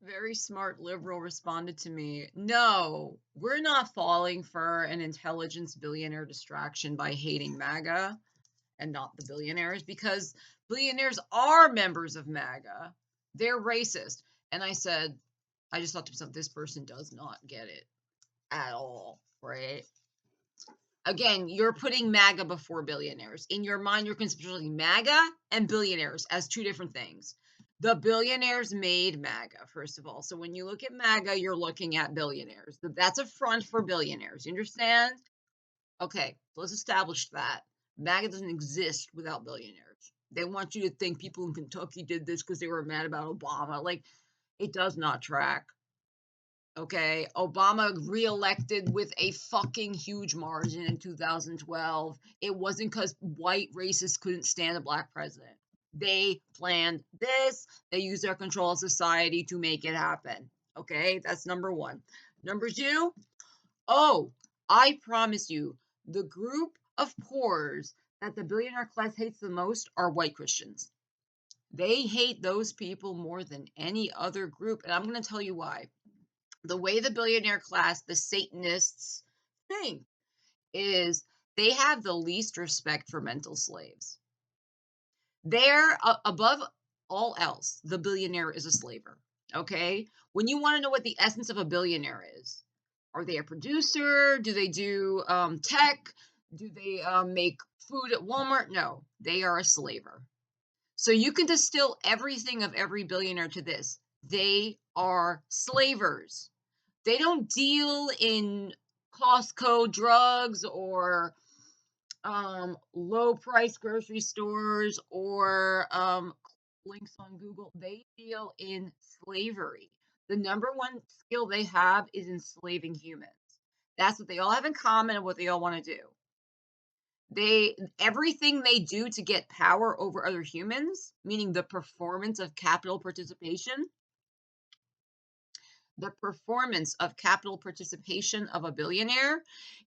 Very smart liberal responded to me, no, we're not falling for an intelligence billionaire distraction by hating MAGA and not the billionaires because billionaires are members of MAGA. They're racist. And I said, I just thought to myself, this person does not get it at all, right? Again, you're putting MAGA before billionaires. In your mind, you're conceptualizing MAGA and billionaires as two different things. The billionaires made MAGA, first of all. So when you look at MAGA, you're looking at billionaires. That's a front for billionaires. You understand? Okay, let's establish that. MAGA doesn't exist without billionaires. They want you to think people in Kentucky did this because they were mad about Obama. Like, it does not track. Okay, Obama reelected with a fucking huge margin in 2012. It wasn't because white racists couldn't stand a black president. They planned this, they used their control of society to make it happen. Okay, that's number one. Number two, oh, I promise you, the group of poors that the billionaire class hates the most are white Christians. They hate those people more than any other group, and I'm going to tell you why. The way the billionaire class, the Satanists, think is they have the least respect for mental slaves. They're above all else, the billionaire is a slaver. Okay. When you want to know what the essence of a billionaire is, are they a producer? Do they do tech? Do they make food at Walmart? No, they are a slaver. So you can distill everything of every billionaire to this: they are slavers. They don't deal in Costco drugs or low price grocery stores or links on Google. They deal in slavery. The number one skill they have is enslaving humans. That's what they all have in common and what they all want to do. They everything they do to get power over other humans, meaning the performance of capital participation, the performance of capital participation of a billionaire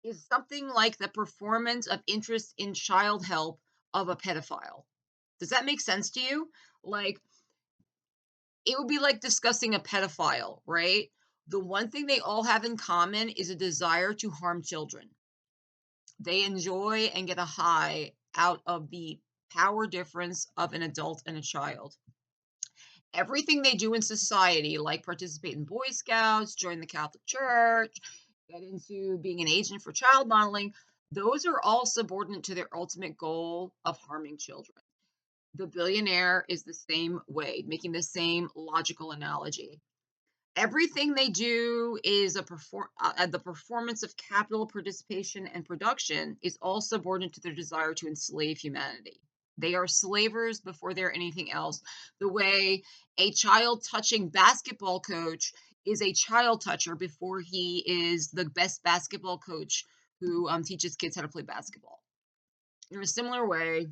is something like the performance of interest in child help of a pedophile. Does that make sense to you? Like, it would be like discussing a pedophile, right? The one thing they all have in common is a desire to harm children. They enjoy and get a high out of the power difference of an adult and a child. Everything they do in society, like participate in Boy Scouts, join the Catholic Church, get into being an agent for child modeling, those are all subordinate to their ultimate goal of harming children. The billionaire is the same way, making the same logical analogy. Everything they do is the performance of capital participation and production is all subordinate to their desire to enslave humanity. They are slavers before they're anything else. The way a child touching basketball coach is a child toucher before he is the best basketball coach who teaches kids how to play basketball. In a similar way,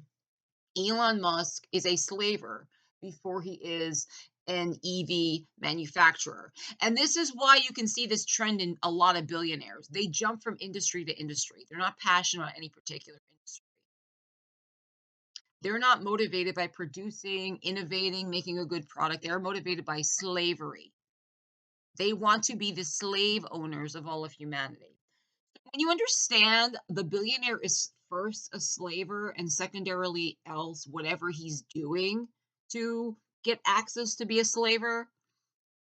Elon Musk is a slaver before he is an EV manufacturer. And this is why you can see this trend in a lot of billionaires. They jump from industry to industry. They're not passionate about any particular industry. They're not motivated by producing, innovating, making a good product. They're motivated by slavery. They want to be the slave owners of all of humanity. When you understand the billionaire is first a slaver and secondarily else whatever he's doing to get access to be a slaver,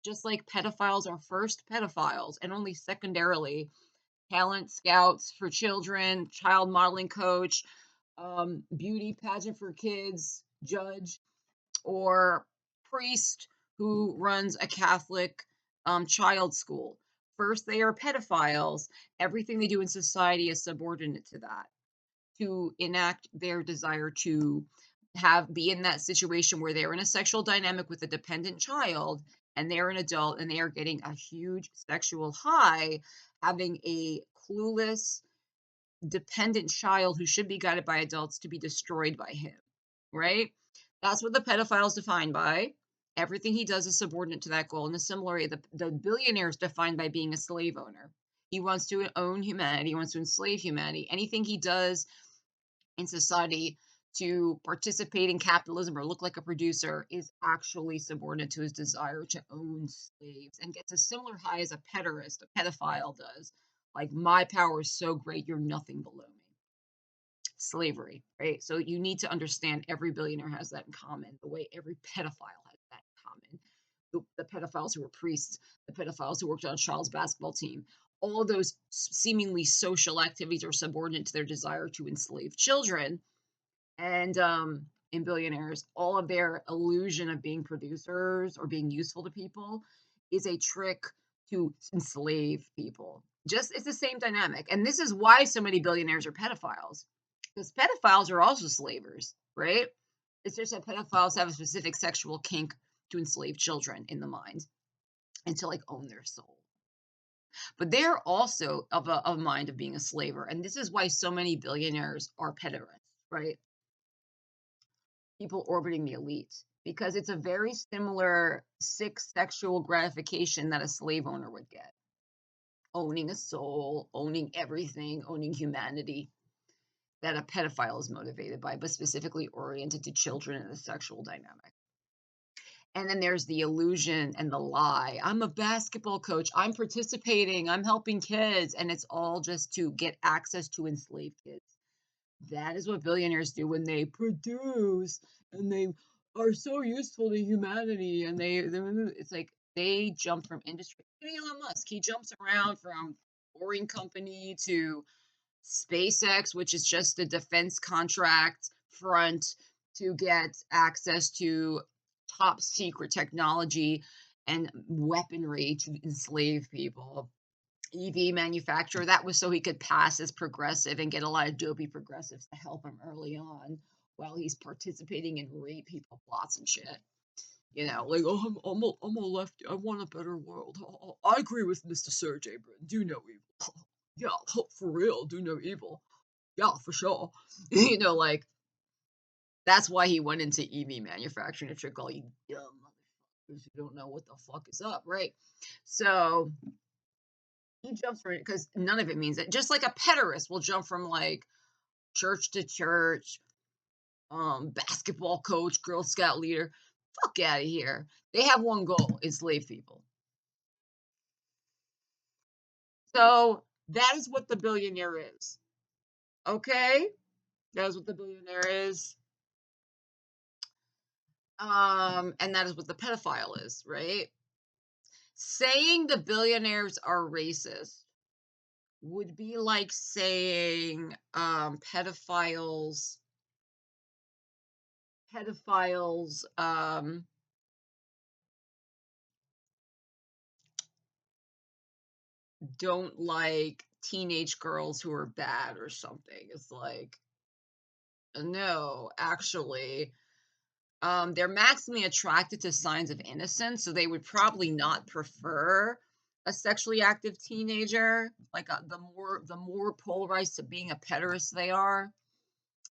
just like pedophiles are first pedophiles and only secondarily talent scouts for children, child modeling coach, beauty pageant for kids, judge, or priest who runs a Catholic child school. First, they are pedophiles. Everything they do in society is subordinate to that, to enact their desire to be in that situation where they're in a sexual dynamic with a dependent child and they're an adult and they are getting a huge sexual high, having a clueless, dependent child who should be guided by adults to be destroyed by him, right? That's what the pedophile is defined by. Everything he does is subordinate to that goal. In a similar way, the billionaire is defined by being a slave owner. He wants to own humanity, he wants to enslave humanity. Anything he does in society to participate in capitalism or look like a producer is actually subordinate to his desire to own slaves and gets a similar high as a pederast, a pedophile does. Like, my power is so great, you're nothing below me. Slavery, right? So you need to understand every billionaire has that in common, the way every pedophile has that in common. The pedophiles who were priests, the pedophiles who worked on a child's basketball team, all of those seemingly social activities are subordinate to their desire to enslave children. And in billionaires, all of their illusion of being producers or being useful to people is a trick to enslave people. Just it's the same dynamic. And this is why so many billionaires are pedophiles. Because pedophiles are also slavers, right? It's just that pedophiles have a specific sexual kink to enslave children in the mind and to like own their soul. But they're also of a mind of being a slaver. And this is why so many billionaires are pederasts, right? People orbiting the elite, because it's a very similar sick sexual gratification that a slave owner would get. Owning a soul, owning everything, owning humanity, that a pedophile is motivated by, but specifically oriented to children in a sexual dynamic. And then there's the illusion and the lie. I'm a basketball coach. I'm participating. I'm helping kids. And it's all just to get access to enslaved kids. That is what billionaires do when they produce and they are so useful to humanity. And it's like they jump from industry. Elon Musk, he jumps around from Boring Company to SpaceX, which is just a defense contract front to get access to top secret technology and weaponry to enslave people. EV manufacturer, that was so he could pass as progressive and get a lot of dopey progressives to help him early on while he's participating in rape people plots and shit. You know, like, oh, I'm a lefty. I want a better world. I agree with Mr. Sergey Brin. Do no evil. Yeah, for real. Do no evil. Yeah, for sure. You know, like, that's why he went into EV manufacturing to trick all you dumb motherfuckers who don't know what the fuck is up, right? So he jumps from it because none of it means it. Just like a pederast will jump from like church to church, basketball coach, Girl Scout leader. Fuck out of here. They have one goal: enslave people. So that is what the billionaire is. Okay? That is what the billionaire is. And that is what the pedophile is, right? Saying the billionaires are racist would be like saying pedophiles don't like teenage girls who are bad or something. It's like, no, actually, they're maximally attracted to signs of innocence, so they would probably not prefer a sexually active teenager. Like the more polarized to being a pederast they are.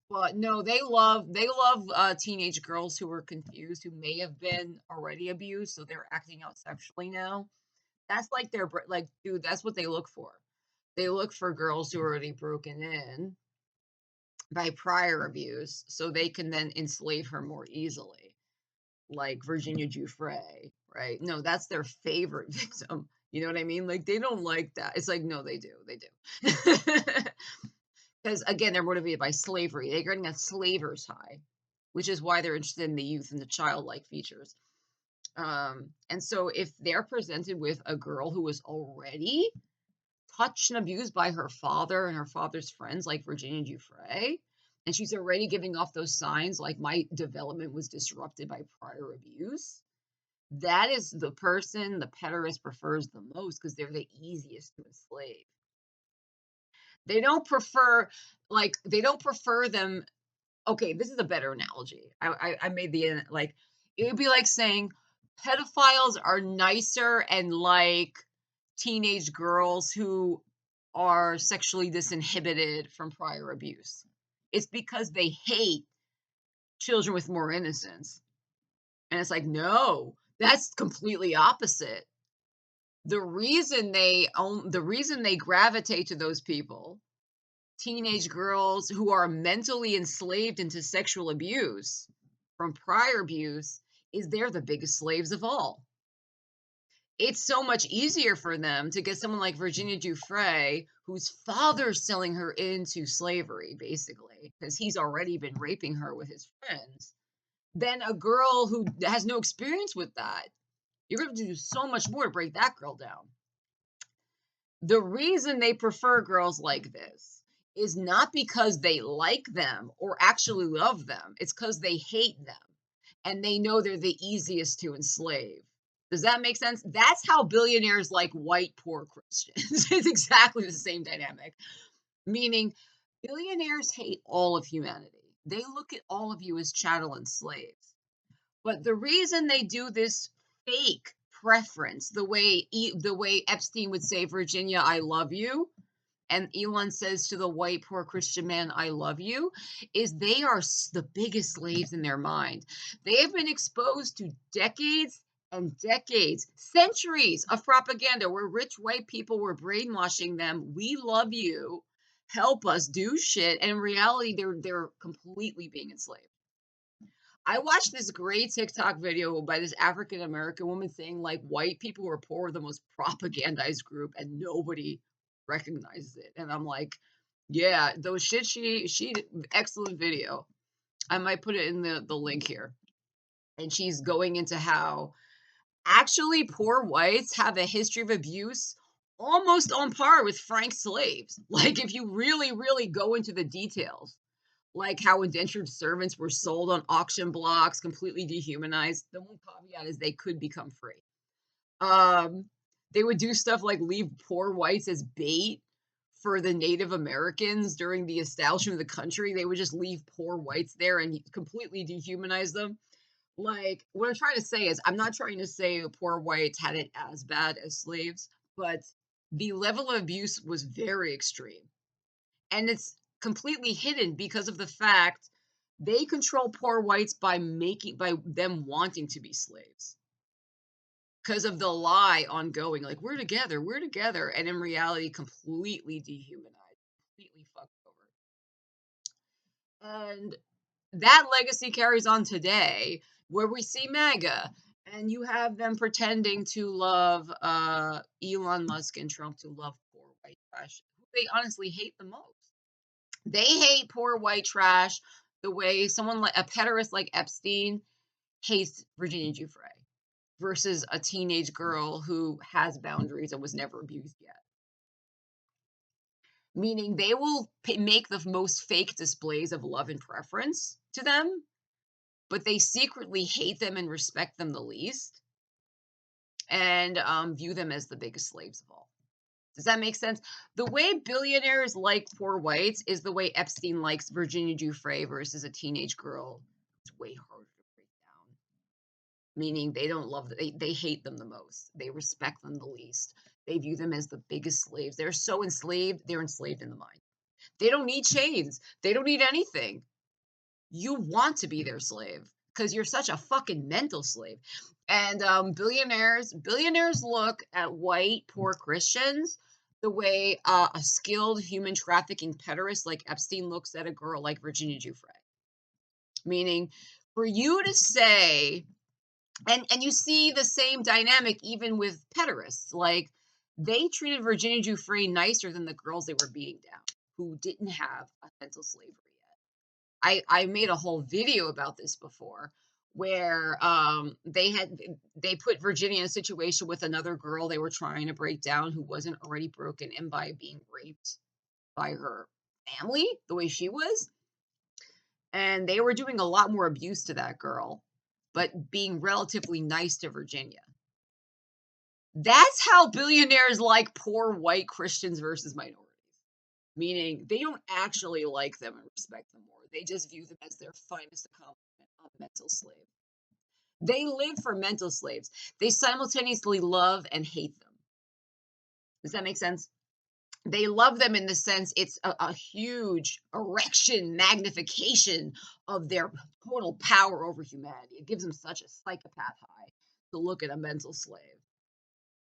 But no, they love teenage girls who are confused, who may have been already abused, so they're acting out sexually now. That's like like, dude, that's what they look for. They look for girls who are already broken in by prior abuse, so they can then enslave her more easily, like Virginia Giuffre, right? No, that's their favorite victim. You know what I mean? Like, they don't like that. It's like, no, they do. Because again, they're motivated by slavery. They're getting a slaver's high, which is why they're interested in the youth and the childlike features. And so if they're presented with a girl who was already touched and abused by her father and her father's friends, like Virginia Giuffre, and she's already giving off those signs like my development was disrupted by prior abuse, that is the person the pederast prefers the most because they're the easiest to enslave. They don't prefer them. Okay, this is a better analogy. I made like, it would be like saying pedophiles are nicer and like teenage girls who are sexually disinhibited from prior abuse. It's because they hate children with more innocence. And it's like, no, that's completely opposite. The reason they gravitate to those people teenage girls who are mentally enslaved into sexual abuse from prior abuse is they're the biggest slaves of all. It's so much easier for them to get someone like Virginia Giuffre, whose father's selling her into slavery, basically, because he's already been raping her with his friends, than a girl who has no experience with that. You're going to do so much more to break that girl down. The reason they prefer girls like this is not because they like them or actually love them. It's because they hate them and they know they're the easiest to enslave. Does that make sense? That's how billionaires like white poor Christians. It's exactly the same dynamic. Meaning, billionaires hate all of humanity. They look at all of you as chattel and slaves. But the reason they do this fake preference, the way Epstein would say, Virginia, I love you, and Elon says to the white poor Christian man, I love you, is they are the biggest slaves in their mind. They have been exposed to decades and decades, centuries of propaganda where rich white people were brainwashing them. We love you. Help us do shit. And in reality, they're completely being enslaved. I watched this great TikTok video by this African American woman saying like white people who are poor are the most propagandized group and nobody recognizes it. And I'm like, yeah, those shit she excellent video. I might put it in the link here. And she's going into how actually poor whites have a history of abuse almost on par with Frank slaves. Like if you really, really go into the details like how indentured servants were sold on auction blocks, completely dehumanized. The one caveat is they could become free. Um, they would do stuff like leave poor whites as bait for the Native Americans during the establishment of the country. They would just leave poor whites there and completely dehumanize them. Like, what I'm trying to say is, I'm not trying to say poor whites had it as bad as slaves, but the level of abuse was very extreme. And it's completely hidden because of the fact they control poor whites by them wanting to be slaves because of the lie ongoing like we're together, and in reality completely dehumanized, completely fucked over. And that legacy carries on today where we see MAGA and you have them pretending to love Elon Musk and Trump, to love poor white trash who they honestly hate the most. They hate poor white trash the way someone like a pederast like Epstein hates Virginia Giuffre versus a teenage girl who has boundaries and was never abused yet. Meaning they will make the most fake displays of love and preference to them, but they secretly hate them and respect them the least and view them as the biggest slaves of all. Does that make sense? The way billionaires like poor whites is the way Epstein likes Virginia Giuffre versus a teenage girl. It's way harder to break down. Meaning they don't love they hate them the most. They respect them the least. They view them as the biggest slaves. They're so enslaved, they're enslaved in the mind. They don't need chains. They don't need anything. You want to be their slave because you're such a fucking mental slave. And billionaires look at white poor Christians the way a skilled human trafficking pederast like Epstein looks at a girl like Virginia Giuffre. Meaning, for you to say, and you see the same dynamic even with pederasts, like they treated Virginia Giuffre nicer than the girls they were beating down, who didn't have a mental slavery. I made a whole video about this before where they put Virginia in a situation with another girl they were trying to break down who wasn't already broken in by being raped by her family the way she was. And they were doing a lot more abuse to that girl, but being relatively nice to Virginia. That's how billionaires like poor white Christians versus minorities. Meaning they don't actually like them and respect them more. They just view them as their finest accomplishment on mental slave. They live for mental slaves. They simultaneously love and hate them. Does that make sense? They love them in the sense it's a huge erection magnification of their total power over humanity. It gives them such a psychopath high to look at a mental slave.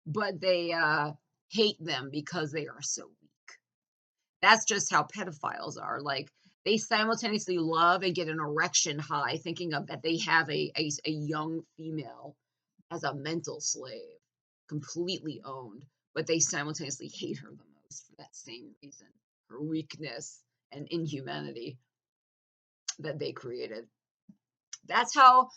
But they hate them because they are so weak. That's just how pedophiles are. Like, they simultaneously love and get an erection high thinking of that they have a young female as a mental slave, completely owned, but they simultaneously hate her the most for that same reason, her weakness and inhumanity that they created. That's how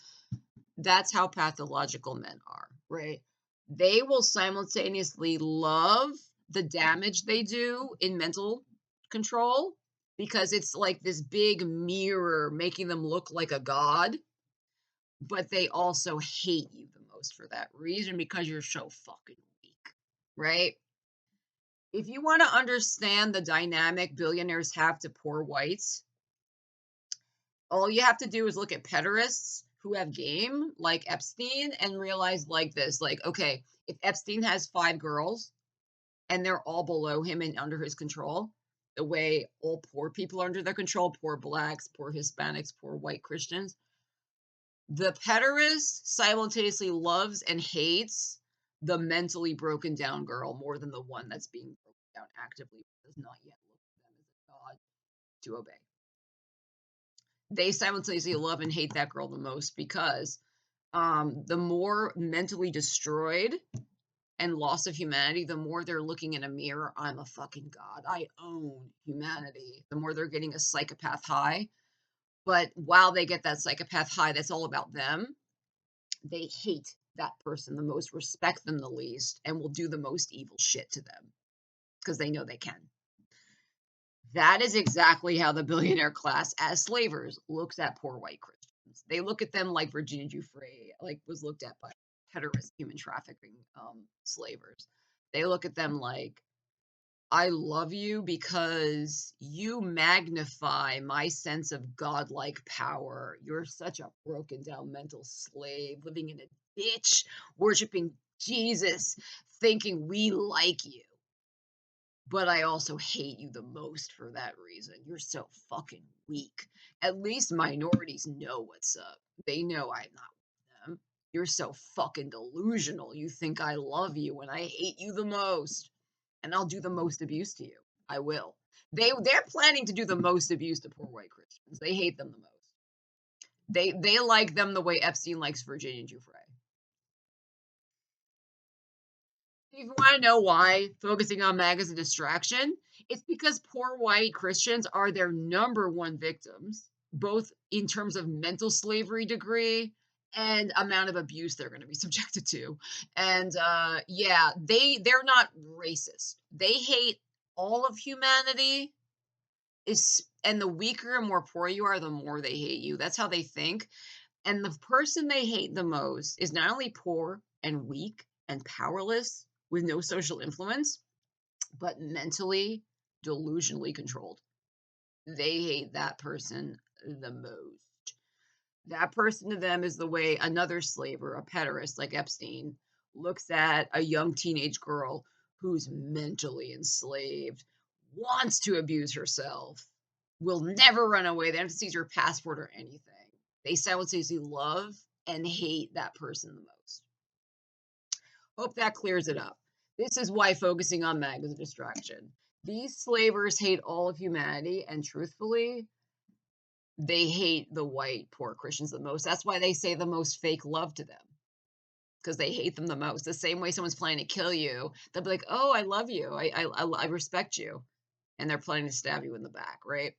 pathological men are, right? They will simultaneously love the damage they do in mental control because it's like this big mirror making them look like a god, but they also hate you the most for that reason because you're so fucking weak, right? If you want to understand the dynamic billionaires have to poor whites, all you have to do is look at pederasts who have game, like Epstein, and realize like this, like, okay, if Epstein has 5 girls and they're all below him and under his control, the way all poor people are under their control, poor blacks, poor Hispanics, poor white Christians, the pederast simultaneously loves and hates the mentally broken down girl more than the one that's being broken down actively, does not yet look at them as a god to obey. They simultaneously love and hate that girl the most because the more mentally destroyed and loss of humanity, the more they're looking in a mirror, I'm a fucking god. I own humanity. The more they're getting a psychopath high. But while they get that psychopath high, that's all about them. They hate that person the most, respect them the least, and will do the most evil shit to them because they know they can. That is exactly how the billionaire class, as slavers, looks at poor white Christians. They look at them like Virginia Giuffre, like was looked at by pederast human trafficking slavers. They look at them like, I love you because you magnify my sense of godlike power. You're such a broken down mental slave living in a ditch, worshiping Jesus, thinking we like you. But I also hate you the most for that reason. You're so fucking weak. At least minorities know what's up. They know I'm not with them. You're so fucking delusional. You think I love you when I hate you the most. And I'll do the most abuse to you. I will. They're planning to do the most abuse to poor white Christians. They hate them the most. They like them the way Epstein likes Virginia Giuffre. If you want to know why focusing on MAGA is a distraction, it's because poor white Christians are their number one victims, both in terms of mental slavery degree and amount of abuse they're going to be subjected to. And yeah, they're not racist. They hate all of humanity. And the weaker and more poor you are, the more they hate you. That's how they think. And the person they hate the most is not only poor and weak and powerless with no social influence, but mentally, delusionally controlled. They hate that person the most. That person to them is the way another slaver, a pederast like Epstein, looks at a young teenage girl who's mentally enslaved, wants to abuse herself, will never run away. They don't have to seize her passport or anything. They simultaneously love and hate that person the most. Hope that clears it up. This is why focusing on MAGA is a distraction. These slavers hate all of humanity, and truthfully, they hate the white poor Christians the most. That's why they say the most fake love to them, because they hate them the most. The same way someone's planning to kill you, they'll be like, "Oh, I love you. I respect you," and they're planning to stab you in the back, right?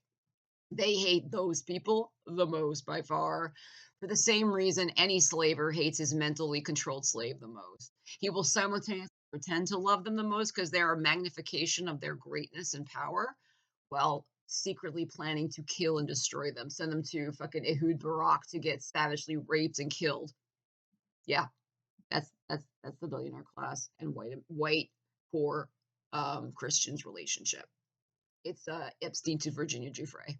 They hate those people the most by far. For the same reason any slaver hates his mentally controlled slave the most. He will simultaneously pretend to love them the most because they're a magnification of their greatness and power, while secretly planning to kill and destroy them, send them to fucking Ehud Barak to get savagely raped and killed. Yeah, that's the billionaire class and white poor Christians relationship. It's Epstein to Virginia Giuffre.